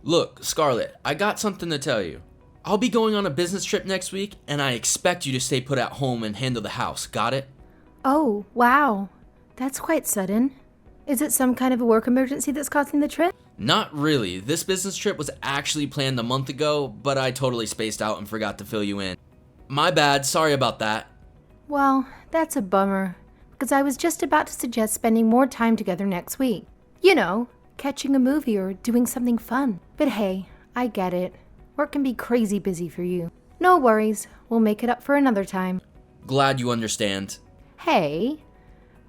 Look, Scarlett, I got something to tell you. I'll be going on a business trip next week, and I expect you to stay put at home and handle the house, got it? Oh, wow. That's quite sudden. Is it some kind of a work emergency that's causing the trip? Not really. This business trip was actually planned a month ago, but I totally spaced out and forgot to fill you in. My bad, sorry about that. Well, that's a bummer, because I was just about to suggest spending more time together next week. You know, catching a movie or doing something fun. But hey, I get it. Work can be crazy busy for you. No worries, we'll make it up for another time. Glad you understand. Hey,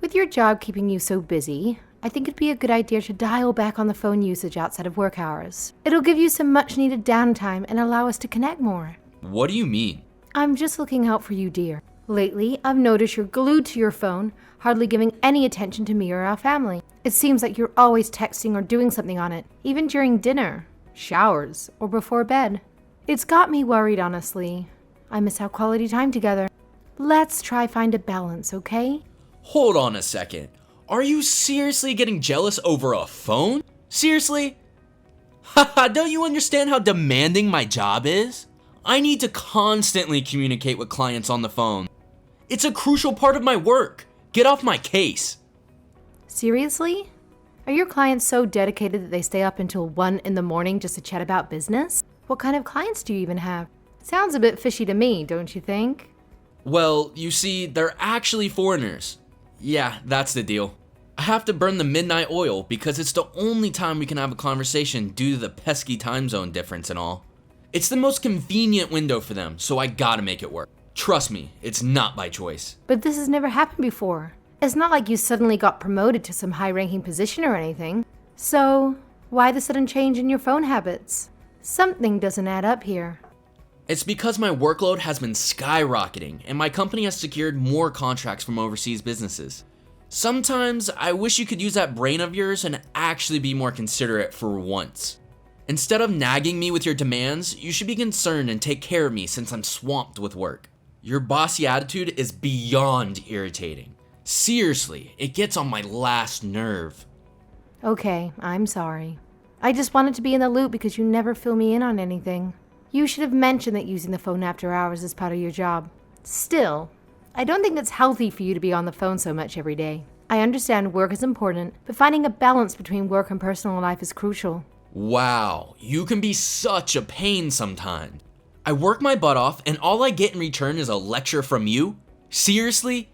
with your job keeping you so busy, I think it'd be a good idea to dial back on the phone usage outside of work hours. It'll give you some much needed downtime and allow us to connect more. What do you mean? I'm just looking out for you, dear. Lately, I've noticed you're glued to your phone, hardly giving any attention to me or our family. It seems like you're always texting or doing something on it, even during dinner, showers, or before bed. It's got me worried, honestly. I miss our quality time together. Let's try find a balance, okay? Hold on a second. Are you seriously getting jealous over a phone? Seriously? Haha, don't you understand how demanding my job is? I need to constantly communicate with clients on the phone. It's a crucial part of my work. Get off my case. Seriously? Are your clients so dedicated that they stay up until 1 in the morning just to chat about business? What kind of clients do you even have? Sounds a bit fishy to me, don't you think? Well, you see, they're actually foreigners. Yeah, that's the deal. I have to burn the midnight oil because it's the only time we can have a conversation due to the pesky time zone difference and all. It's the most convenient window for them, so I gotta make it work. Trust me, it's not by choice. But this has never happened before. It's not like you suddenly got promoted to some high-ranking position or anything. So, why the sudden change in your phone habits? Something doesn't add up here. It's because my workload has been skyrocketing and my company has secured more contracts from overseas businesses. Sometimes I wish you could use that brain of yours and actually be more considerate for once. Instead of nagging me with your demands, you should be concerned and take care of me since I'm swamped with work. Your bossy attitude is beyond irritating. Seriously, it gets on my last nerve. Okay, I'm sorry. I just wanted to be in the loop because you never fill me in on anything. You should have mentioned that using the phone after hours is part of your job. Still, I don't think it's healthy for you to be on the phone so much every day. I understand work is important, but finding a balance between work and personal life is crucial. Wow, you can be such a pain sometimes. I work my butt off and all I get in return is a lecture from you? Seriously?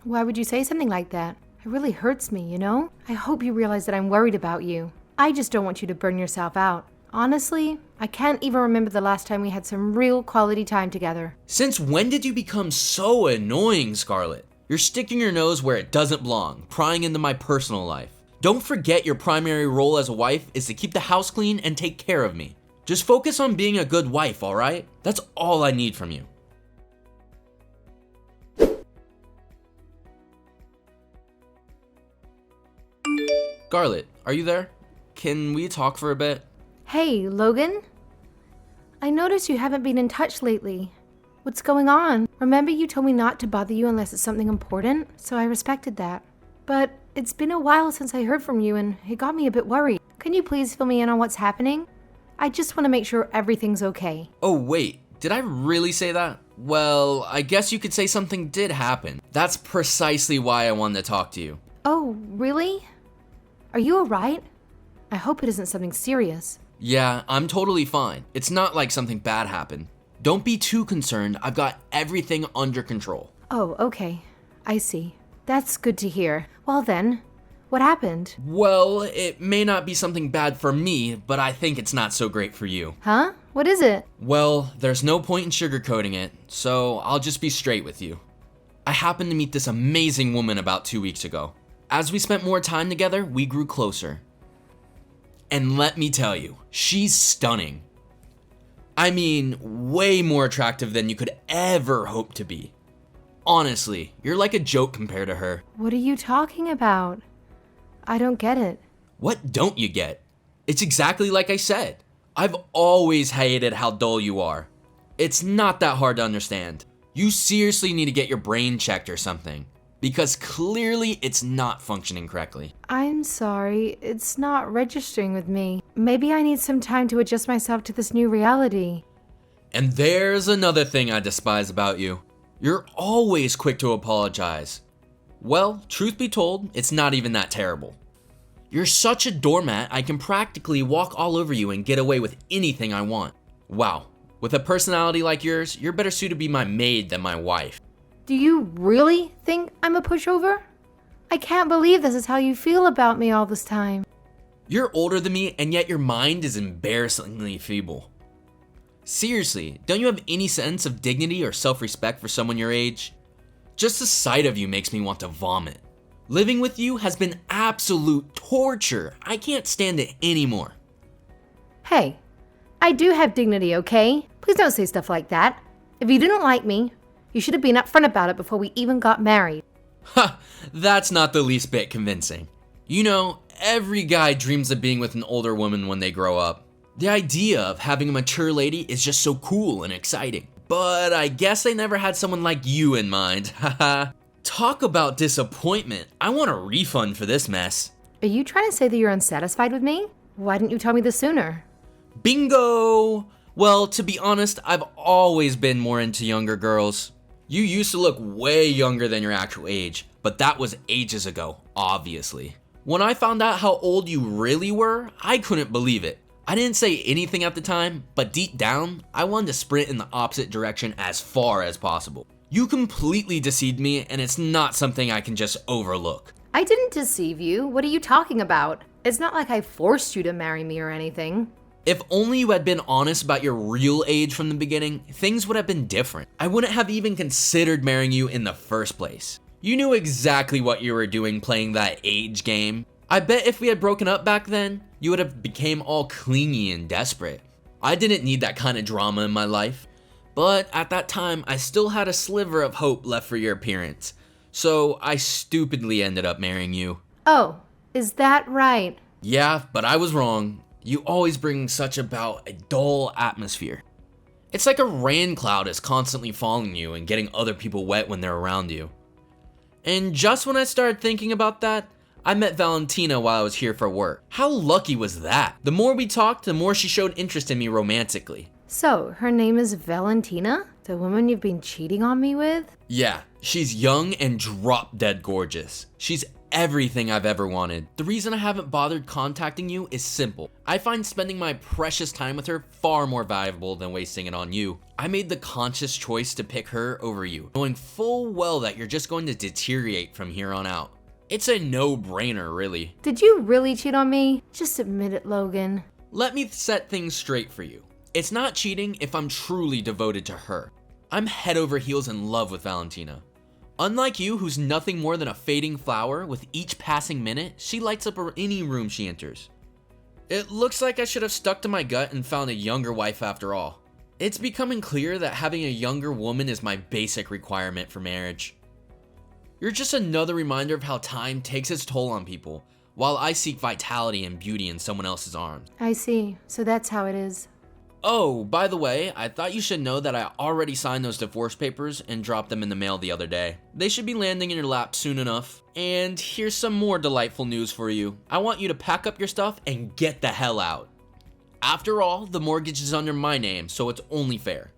Why would you say something like that? It really hurts me, you know? I hope you realize that I'm worried about you. I just don't want you to burn yourself out. Honestly, I can't even remember the last time we had some real quality time together. Since when did you become so annoying, Scarlett? You're sticking your nose where it doesn't belong, prying into my personal life. Don't forget your primary role as a wife is to keep the house clean and take care of me. Just focus on being a good wife, alright? That's all I need from you. Scarlett, are you there? Can we talk for a bit? Hey, Logan? I noticed you haven't been in touch lately. What's going on? Remember you told me not to bother you unless it's something important, so I respected that. But it's been a while since I heard from you and it got me a bit worried. Can you please fill me in on what's happening? I just want to make sure everything's okay. Oh wait, did I really say that? Well, I guess you could say something did happen. That's precisely why I wanted to talk to you. Oh, really? Are you alright? I hope it isn't something serious. Yeah, I'm totally fine. It's not like something bad happened. Don't be too concerned. I've got everything under control. Oh, okay. I see. That's good to hear. Well then, what happened? Well, it may not be something bad for me, but I think it's not so great for you. Huh? What is it? Well, there's no point in sugarcoating it, so I'll just be straight with you. I happened to meet this amazing woman about 2 weeks ago. As we spent more time together, we grew closer. And let me tell you, she's stunning. I mean, way more attractive than you could ever hope to be. Honestly, you're like a joke compared to her. What are you talking about? I don't get it. What don't you get? It's exactly like I said. I've always hated how dull you are. It's not that hard to understand. You seriously need to get your brain checked or something. because clearly it's not functioning correctly. I'm sorry, it's not registering with me. Maybe I need some time to adjust myself to this new reality. And there's another thing I despise about you. You're always quick to apologize. Well, truth be told, it's not even that terrible. You're such a doormat, I can practically walk all over you and get away with anything I want. Wow, with a personality like yours, you're better suited to be my maid than my wife. Do you really think I'm a pushover? I can't believe this is how you feel about me all this time. You're older than me, and yet your mind is embarrassingly feeble. Seriously, don't you have any sense of dignity or self-respect for someone your age? Just the sight of you makes me want to vomit. Living with you has been absolute torture. I can't stand it anymore. Hey, I do have dignity, okay? Please don't say stuff like that. If you didn't like me, you should have been upfront about it before we even got married. Ha, that's not the least bit convincing. You know, every guy dreams of being with an older woman when they grow up. The idea of having a mature lady is just so cool and exciting. But I guess I never had someone like you in mind, haha. Talk about disappointment. I want a refund for this mess. Are you trying to say that you're unsatisfied with me? Why didn't you tell me this sooner? Bingo! Well, to be honest, I've always been more into younger girls. You used to look way younger than your actual age, but that was ages ago, obviously. When I found out how old you really were, I couldn't believe it. I didn't say anything at the time, but deep down, I wanted to sprint in the opposite direction as far as possible. You completely deceived me, and it's not something I can just overlook. I didn't deceive you. What are you talking about? It's not like I forced you to marry me or anything. If only you had been honest about your real age from the beginning, things would have been different. I wouldn't have even considered marrying you in the first place. You knew exactly what you were doing playing that age game. I bet if we had broken up back then, you would have became all clingy and desperate. I didn't need that kind of drama in my life. But at that time, I still had a sliver of hope left for your appearance. So I stupidly ended up marrying you. Oh, is that right? Yeah, but I was wrong. You always bring such about a dull atmosphere. It's like a rain cloud is constantly following you and getting other people wet when they're around you. And just when I started thinking about that, I met Valentina while I was here for work. How lucky was that? The more we talked, the more she showed interest in me romantically. So, her name is Valentina? The woman you've been cheating on me with? Yeah, she's young and drop dead gorgeous. She's everything I've ever wanted. The reason I haven't bothered contacting you is simple. I find spending my precious time with her far more valuable than wasting it on you. I made the conscious choice to pick her over you, knowing full well that you're just going to deteriorate from here on out. It's a no-brainer, really. Did you really cheat on me? Just admit it, Logan. Let me set things straight for you. It's not cheating if I'm truly devoted to her. I'm head over heels in love with Valentina. Unlike you, who's nothing more than a fading flower, with each passing minute, she lights up any room she enters. It looks like I should have stuck to my gut and found a younger wife after all. It's becoming clear that having a younger woman is my basic requirement for marriage. You're just another reminder of how time takes its toll on people, while I seek vitality and beauty in someone else's arms. I see. So that's how it is. Oh, by the way, I thought you should know that I already signed those divorce papers and dropped them in the mail the other day. They should be landing in your lap soon enough. And here's some more delightful news for you. I want you to pack up your stuff and get the hell out. After all, the mortgage is under my name, so it's only fair.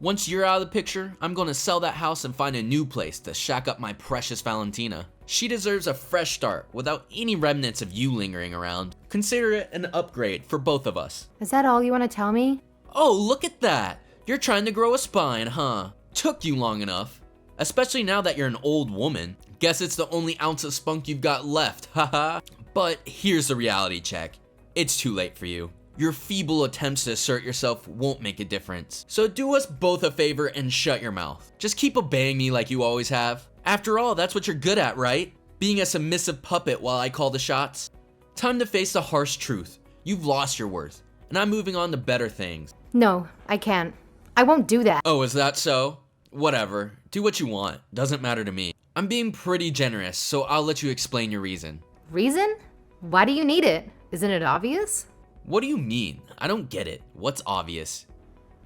Once you're out of the picture, I'm gonna sell that house and find a new place to shack up my precious Valentina. She deserves a fresh start without any remnants of you lingering around. Consider it an upgrade for both of us. Is that all you want to tell me? Oh, look at that! You're trying to grow a spine, huh? Took you long enough. Especially now that you're an old woman. Guess it's the only ounce of spunk you've got left, haha. But here's the reality check. It's too late for you. Your feeble attempts to assert yourself won't make a difference. So do us both a favor and shut your mouth. Just keep obeying me like you always have. After all, that's what you're good at, right? Being a submissive puppet while I call the shots. Time to face the harsh truth. You've lost your worth, and I'm moving on to better things. No, I can't. I won't do that. Oh, is that so? Whatever. Do what you want. Doesn't matter to me. I'm being pretty generous, so I'll let you explain your reason. Reason? Why do you need it? Isn't it obvious? What do you mean? I don't get it. What's obvious?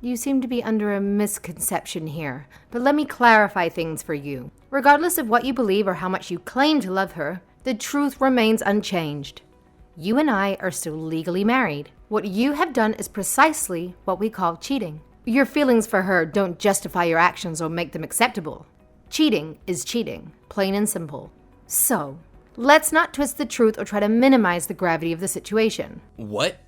You seem to be under a misconception here, but let me clarify things for you. Regardless of what you believe or how much you claim to love her, the truth remains unchanged. You and I are still legally married. What you have done is precisely what we call cheating. Your feelings for her don't justify your actions or make them acceptable. Cheating is cheating, plain and simple. So, let's not twist the truth or try to minimize the gravity of the situation. What?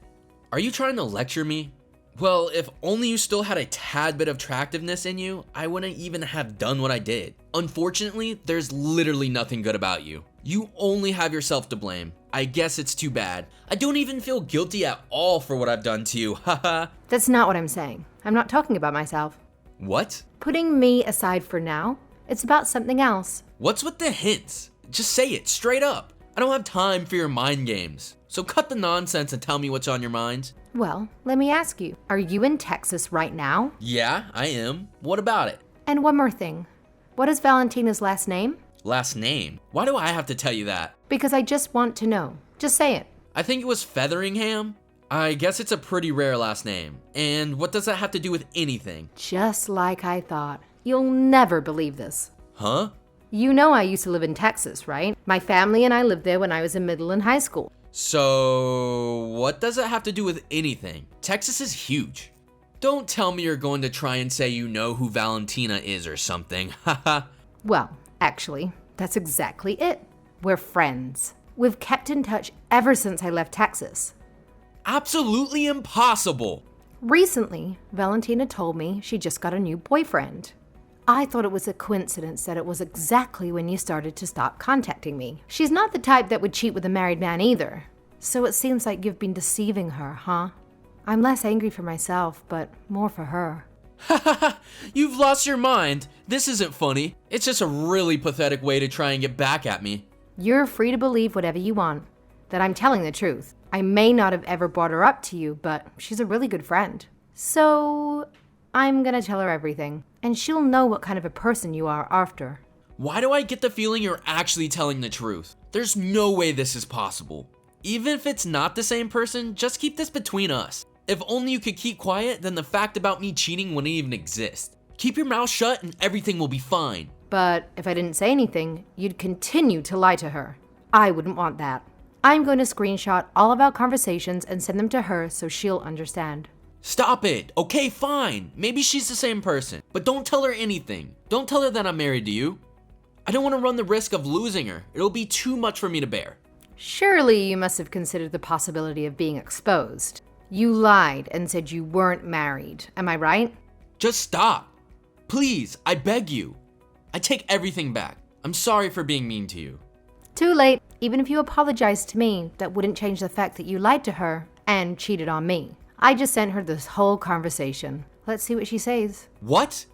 Are you trying to lecture me? Well, if only you still had a tad bit of attractiveness in you, I wouldn't even have done what I did. Unfortunately, there's literally nothing good about you. You only have yourself to blame. I guess it's too bad. I don't even feel guilty at all for what I've done to you, haha. That's not what I'm saying. I'm not talking about myself. What? Putting me aside for now, it's about something else. What's with the hints? Just say it straight up. I don't have time for your mind games. So cut the nonsense and tell me what's on your mind. Well, let me ask you, are you in Texas right now? Yeah, I am. What about it? And one more thing. What is Valentina's last name? Last name? Why do I have to tell you that? Because I just want to know. Just say it. I think it was Featheringham. I guess it's a pretty rare last name. And what does that have to do with anything? Just like I thought. You'll never believe this. Huh? You know I used to live in Texas, right? My family and I lived there when I was in middle and high school. So, what does it have to do with anything? Texas is huge. Don't tell me you're going to try and say you know who Valentina is or something, haha. Well, actually, that's exactly it. We're friends. We've kept in touch ever since I left Texas. Absolutely impossible. Recently, Valentina told me she just got a new boyfriend. I thought it was a coincidence that it was exactly when you started to stop contacting me. She's not the type that would cheat with a married man either. So it seems like you've been deceiving her, huh? I'm less angry for myself, but more for her. Hahaha, you've lost your mind. This isn't funny. It's just a really pathetic way to try and get back at me. You're free to believe whatever you want, that I'm telling the truth. I may not have ever brought her up to you, but she's a really good friend. So I'm gonna tell her everything, and she'll know what kind of a person you are after. Why do I get the feeling you're actually telling the truth? There's no way this is possible. Even if it's not the same person, just keep this between us. If only you could keep quiet, then the fact about me cheating wouldn't even exist. Keep your mouth shut and everything will be fine. But if I didn't say anything, you'd continue to lie to her. I wouldn't want that. I'm going to screenshot all of our conversations and send them to her so she'll understand. Stop it. Okay, fine. Maybe she's the same person, but don't tell her anything. Don't tell her that I'm married to you. I don't want to run the risk of losing her. It'll be too much for me to bear. Surely you must have considered the possibility of being exposed. You lied and said you weren't married. Am I right? Just stop. Please, I beg you. I take everything back. I'm sorry for being mean to you. Too late. Even if you apologized to me, that wouldn't change the fact that you lied to her and cheated on me. I just sent her this whole conversation. Let's see what she says. What?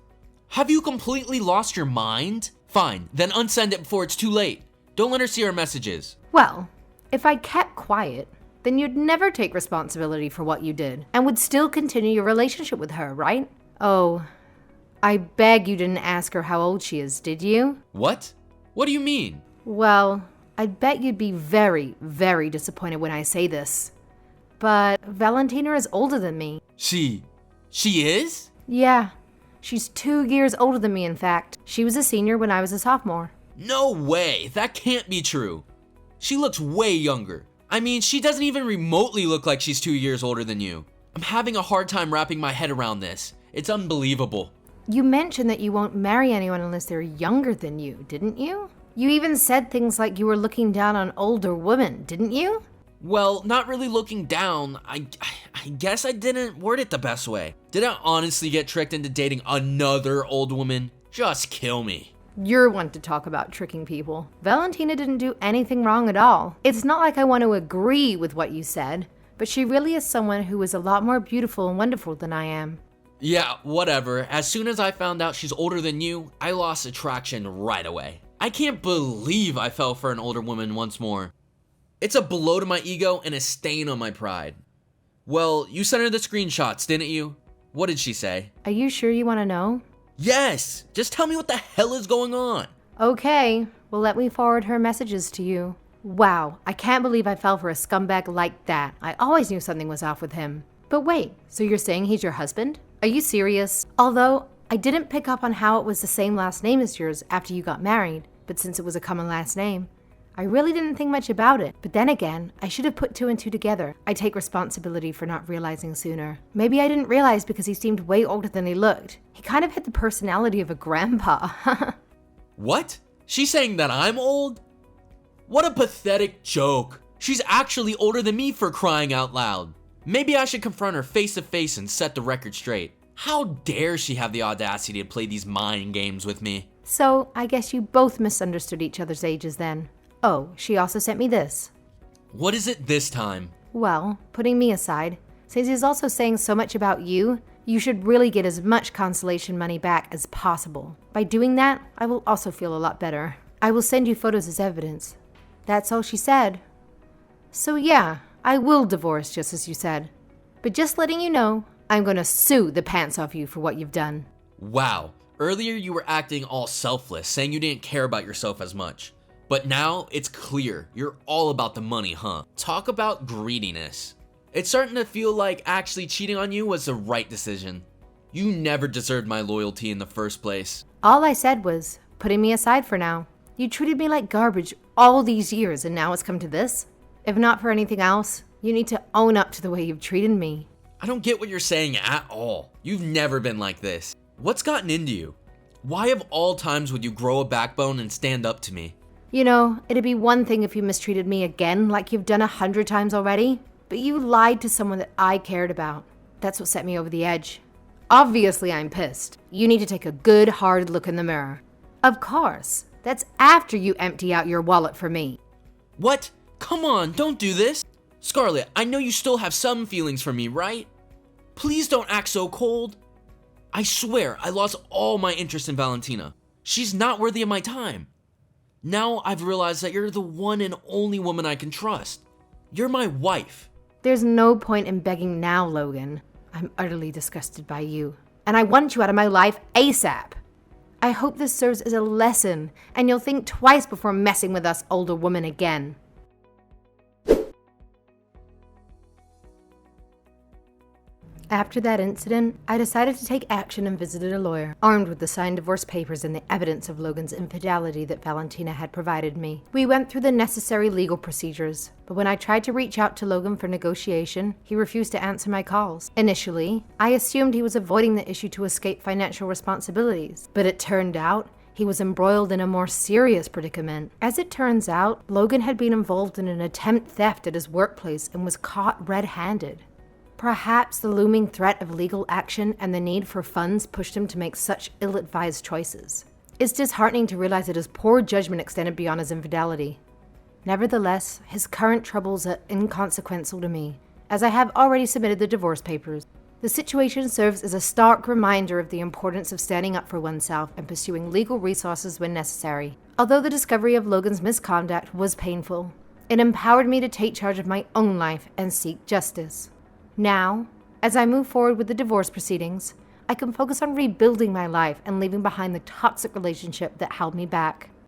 Have you completely lost your mind? Fine, then unsend it before it's too late. Don't let her see our messages. Well, if I kept quiet, then you'd never take responsibility for what you did and would still continue your relationship with her, right? Oh, I beg you didn't ask her how old she is, did you? What? What do you mean? Well, I bet you'd be very, very disappointed when I say this. But Valentina is older than me. She is? Yeah, she's 2 years older than me, in fact. She was a senior when I was a sophomore. No way, that can't be true. She looks way younger. I mean, she doesn't even remotely look like she's 2 years older than you. I'm having a hard time wrapping my head around this. It's unbelievable. You mentioned that you won't marry anyone unless they're younger than you, didn't you? You even said things like you were looking down on older women, didn't you? Well, not really looking down. I guess I didn't word it the best way. Did I honestly get tricked into dating another old woman? Just kill me. You're one to talk about tricking people. Valentina didn't do anything wrong at all. It's not like I want to agree with what you said, but she really is someone who is a lot more beautiful and wonderful than I am. Yeah, whatever. As soon as I found out she's older than you, I lost attraction right away. I can't believe I fell for an older woman once more. It's a blow to my ego and a stain on my pride. Well, you sent her the screenshots, didn't you? What did she say? Are you sure you want to know? Yes! Just tell me what the hell is going on. Okay, well let me forward her messages to you. Wow, I can't believe I fell for a scumbag like that. I always knew something was off with him. But wait, so you're saying he's your husband? Are you serious? Although, I didn't pick up on how it was the same last name as yours after you got married, but since it was a common last name, I really didn't think much about it. But then again, I should have put two and two together. I take responsibility for not realizing sooner. Maybe I didn't realize because he seemed way older than he looked. He kind of had the personality of a grandpa. What? She's saying that I'm old? What a pathetic joke. She's actually older than me, for crying out loud. Maybe I should confront her face to face and set the record straight. How dare she have the audacity to play these mind games with me? So, I guess you both misunderstood each other's ages then. Oh, she also sent me this. What is it this time? Well, putting me aside, since he's also saying so much about you, you should really get as much consolation money back as possible. By doing that, I will also feel a lot better. I will send you photos as evidence. That's all she said. So yeah, I will divorce just as you said. But just letting you know, I'm gonna sue the pants off you for what you've done. Wow, earlier you were acting all selfless, saying you didn't care about yourself as much. But now it's clear you're all about the money, huh? Talk about greediness. It's starting to feel like actually cheating on you was the right decision. You never deserved my loyalty in the first place. All I said was, putting me aside for now. You treated me like garbage all these years and now it's come to this? If not for anything else, you need to own up to the way you've treated me. I don't get what you're saying at all. You've never been like this. What's gotten into you? Why of all times would you grow a backbone and stand up to me? You know, it'd be one thing if you mistreated me again like you've done 100 times already, but you lied to someone that I cared about. That's what set me over the edge. Obviously, I'm pissed. You need to take a good, hard look in the mirror. Of course. That's after you empty out your wallet for me. What? Come on, don't do this. Scarlett, I know you still have some feelings for me, right? Please don't act so cold. I swear, I lost all my interest in Valentina. She's not worthy of my time. Now I've realized that you're the one and only woman I can trust. You're my wife. There's no point in begging now, Logan. I'm utterly disgusted by you, and I want you out of my life ASAP. I hope this serves as a lesson, and you'll think twice before messing with us older women again. After that incident, I decided to take action and visited a lawyer, armed with the signed divorce papers and the evidence of Logan's infidelity that Valentina had provided me. We went through the necessary legal procedures, but when I tried to reach out to Logan for negotiation, he refused to answer my calls. Initially, I assumed he was avoiding the issue to escape financial responsibilities, but it turned out he was embroiled in a more serious predicament. As it turns out, Logan had been involved in an attempted theft at his workplace and was caught red-handed. Perhaps the looming threat of legal action and the need for funds pushed him to make such ill-advised choices. It's disheartening to realize that his poor judgment extended beyond his infidelity. Nevertheless, his current troubles are inconsequential to me, as I have already submitted the divorce papers. The situation serves as a stark reminder of the importance of standing up for oneself and pursuing legal resources when necessary. Although the discovery of Logan's misconduct was painful, it empowered me to take charge of my own life and seek justice. Now, as I move forward with the divorce proceedings, I can focus on rebuilding my life and leaving behind the toxic relationship that held me back.